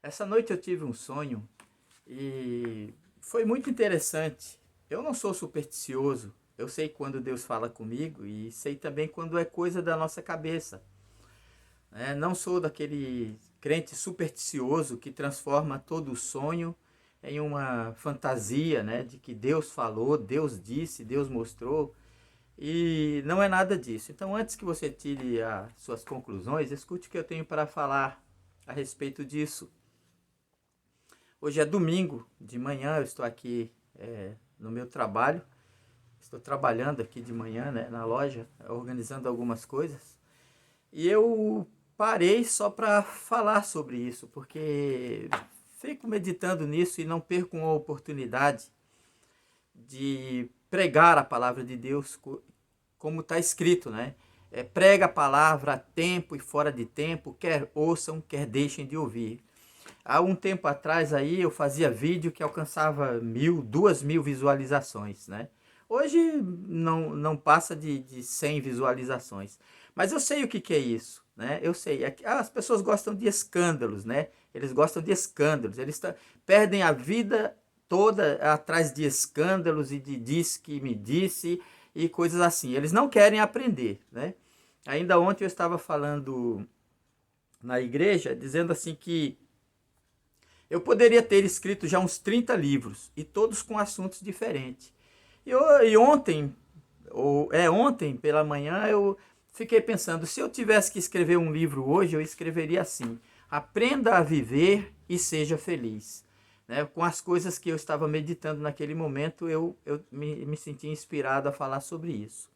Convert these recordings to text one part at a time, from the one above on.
Essa noite eu tive um sonho e foi muito interessante. Eu não sou supersticioso. Eu sei quando Deus fala comigo e sei também quando é coisa da nossa cabeça, né? Não sou daquele crente supersticioso que transforma todo o sonho em uma fantasia, né? De que Deus falou, Deus disse, Deus mostrou. E não é nada disso. Então, antes que você tire as suas conclusões, escute o que eu tenho para falar a respeito disso. Hoje é domingo de manhã, eu estou aqui no meu trabalho. Estou trabalhando aqui de manhã, né, na loja, organizando algumas coisas. E eu parei só para falar sobre isso, porque fico meditando nisso e não perco uma oportunidade de pregar a palavra de Deus como está escrito, né? Prega a palavra a tempo e fora de tempo, quer ouçam, quer deixem de ouvir. Há um tempo atrás aí eu fazia vídeo que alcançava 1.000, 2.000 visualizações, né? Hoje não passa de 100 visualizações. Mas eu sei o que é isso, né? Eu sei. As pessoas gostam de escândalos, né? Eles gostam de escândalos. Perdem a vida toda atrás de escândalos e de diz que me disse e coisas assim. Eles não querem aprender, né? Ainda ontem eu estava falando na igreja, dizendo assim que eu poderia ter escrito já uns 30 livros, e todos com assuntos diferentes. E ontem pela manhã, eu fiquei pensando, se eu tivesse que escrever um livro hoje, eu escreveria assim: aprenda a viver e seja feliz. Né? Com as coisas que eu estava meditando naquele momento, eu me senti inspirado a falar sobre isso.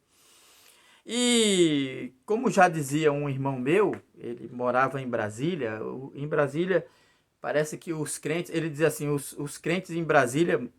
E como já dizia um irmão meu, ele morava em Brasília. Em Brasília parece que os crentes, ele dizia assim, os crentes em Brasília,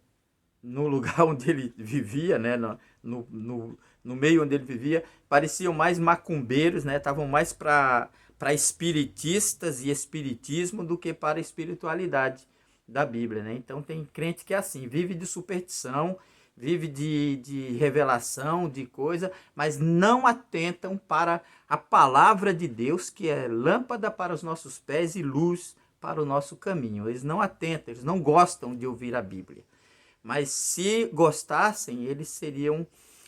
no lugar onde ele vivia, né, no meio onde ele vivia, pareciam mais macumbeiros, né, estavam mais para espiritistas e espiritismo do que para a espiritualidade da Bíblia, né? Então tem crente que é assim, vive de superstição, vive de revelação, de coisa, mas não atentam para a palavra de Deus, que é lâmpada para os nossos pés e luz para o nosso caminho. Eles não atentam, eles não gostam de ouvir a Bíblia. Mas se gostassem, eles seriam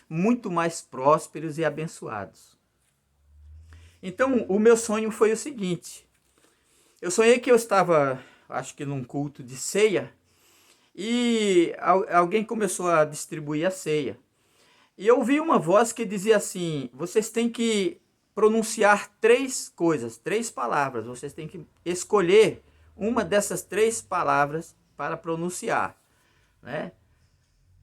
muito mais prósperos e abençoados. Então, o meu sonho foi o seguinte: eu sonhei que eu estava, acho que num culto de ceia, e alguém começou a distribuir a ceia. E eu ouvi uma voz que dizia assim: vocês têm que pronunciar 3 coisas, 3 palavras. Vocês têm que escolher uma dessas 3 palavras para pronunciar, né?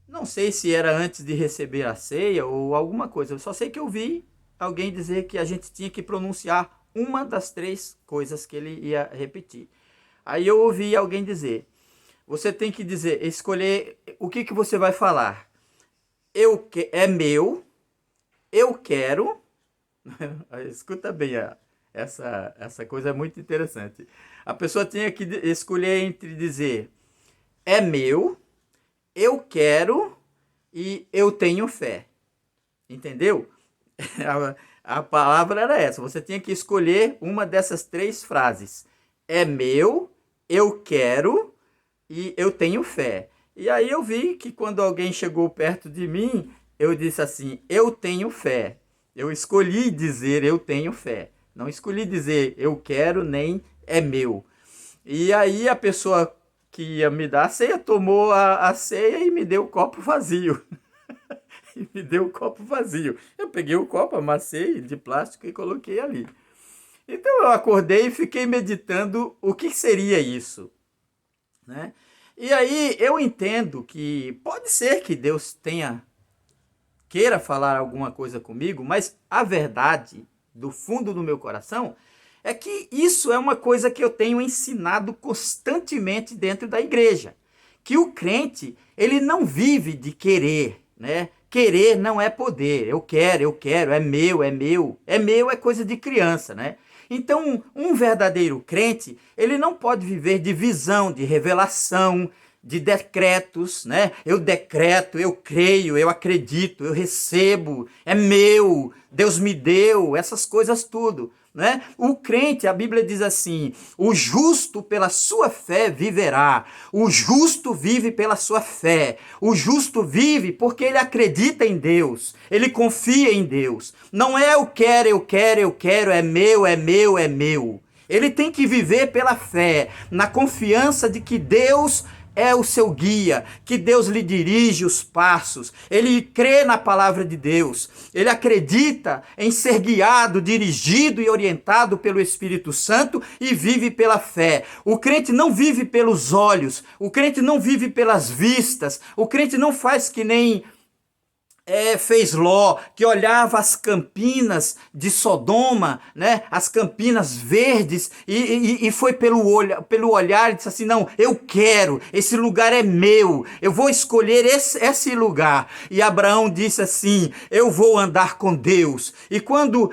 Não sei se era antes de receber a ceia ou alguma coisa. Eu só sei que eu vi alguém dizer que a gente tinha que pronunciar uma das 3 coisas que ele ia repetir. Aí eu ouvi alguém dizer: você tem que dizer, escolher o que você vai falar. É meu, eu quero. Escuta bem, essa coisa é muito interessante. A pessoa tinha que escolher entre dizer é meu, eu quero e eu tenho fé. Entendeu? A palavra era essa. Você tinha que escolher uma dessas 3 frases. É meu, eu quero e eu tenho fé. E aí eu vi que quando alguém chegou perto de mim, eu disse assim: eu tenho fé. Eu escolhi dizer eu tenho fé. Não escolhi dizer eu quero nem é meu. E aí a pessoa que ia me dar a ceia tomou a ceia e me deu o copo vazio. E me deu o copo vazio. Eu peguei o copo, amassei de plástico e coloquei ali. Então eu acordei e fiquei meditando o que seria isso, né? E aí eu entendo que pode ser que Deus queira falar alguma coisa comigo, mas a verdade do fundo do meu coração é que isso é uma coisa que eu tenho ensinado constantemente dentro da igreja, que o crente, ele não vive de querer, né? Querer não é poder. Eu quero, é meu, é meu. É meu é coisa de criança, né? Então, um verdadeiro crente, ele não pode viver de visão, de revelação, de decretos, né? Eu decreto, eu creio, eu acredito, eu recebo, é meu, Deus me deu, essas coisas tudo. né? O crente, a Bíblia diz assim, o justo pela sua fé viverá. O justo vive pela sua fé. O justo vive porque ele acredita em Deus. Ele confia em Deus. Não é eu quero, eu quero, eu quero, é meu, é meu, é meu. Ele tem que viver pela fé, na confiança de que Deus é o seu guia, que Deus lhe dirige os passos. Ele crê na palavra de Deus. Ele acredita em ser guiado, dirigido e orientado pelo Espírito Santo e vive pela fé. O crente não vive pelos olhos, o crente não vive pelas vistas, o crente não faz que nem fez Ló, que olhava as campinas de Sodoma, né, as campinas verdes, e foi pelo olhar e disse assim, não, eu quero, esse lugar é meu, eu vou escolher esse lugar. E Abraão disse assim, eu vou andar com Deus. E quando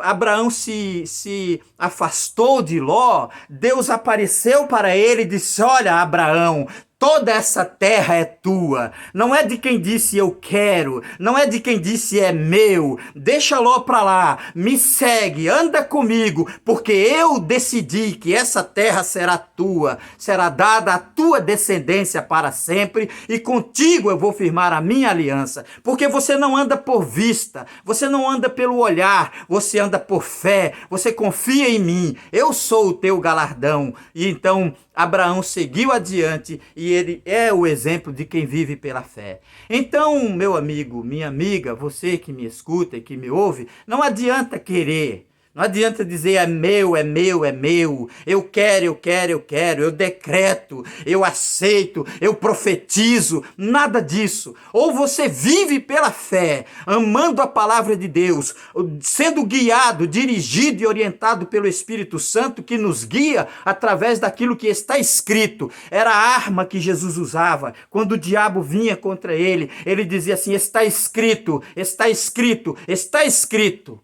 Abraão se afastou de Ló, Deus apareceu para ele e disse, olha, Abraão, toda essa terra é tua, não é de quem disse eu quero, não é de quem disse é meu, deixa Ló pra lá, me segue, anda comigo, porque eu decidi que essa terra será tua, será dada à tua descendência para sempre, e contigo eu vou firmar a minha aliança, porque você não anda por vista, você não anda pelo olhar, você anda por fé, você confia em mim, eu sou o teu galardão. E então Abraão seguiu adiante e ele é o exemplo de quem vive pela fé. Então, meu amigo, minha amiga, você que me escuta e que me ouve, não adianta querer. Não adianta dizer é meu, é meu, é meu, eu quero, eu quero, eu quero, eu decreto, eu aceito, eu profetizo, nada disso. Ou você vive pela fé, amando a palavra de Deus, sendo guiado, dirigido e orientado pelo Espírito Santo que nos guia através daquilo que está escrito. Era a arma que Jesus usava. Quando o diabo vinha contra ele, ele dizia assim, está escrito, está escrito, está escrito.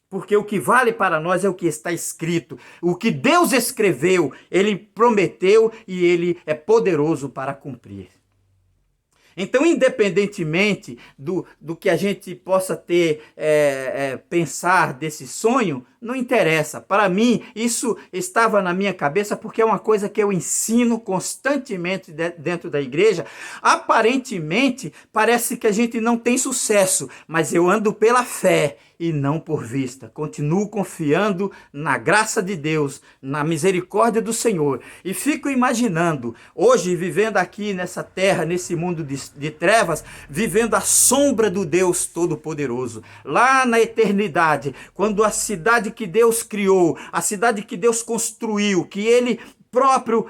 Porque o que vale para nós é o que está escrito. O que Deus escreveu, Ele prometeu e Ele é poderoso para cumprir. Então, independentemente do que a gente possa pensar desse sonho, não interessa. Para mim, isso estava na minha cabeça porque é uma coisa que eu ensino constantemente dentro da igreja. Aparentemente, parece que a gente não tem sucesso, mas eu ando pela fé e não por vista. Continuo confiando na graça de Deus, na misericórdia do Senhor. E fico imaginando, hoje vivendo aqui nessa terra, nesse mundo de trevas, vivendo a sombra do Deus Todo-Poderoso. Lá na eternidade, quando a cidade que Deus criou, a cidade que Deus construiu, que Ele próprio,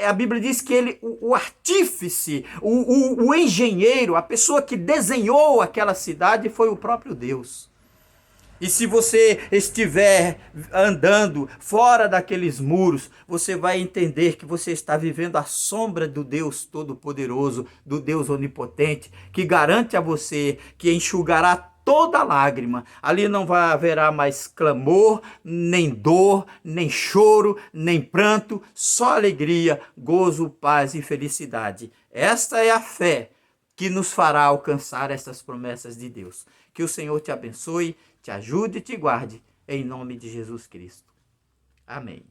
a Bíblia diz que ele, o artífice, o engenheiro, a pessoa que desenhou aquela cidade foi o próprio Deus. E se você estiver andando fora daqueles muros, você vai entender que você está vivendo a sombra do Deus Todo-Poderoso, do Deus Onipotente, que garante a você que enxugará toda lágrima. Ali não haverá mais clamor, nem dor, nem choro, nem pranto, só alegria, gozo, paz e felicidade. Esta é a fé que nos fará alcançar essas promessas de Deus. Que o Senhor te abençoe, te ajude e te guarde, em nome de Jesus Cristo. Amém.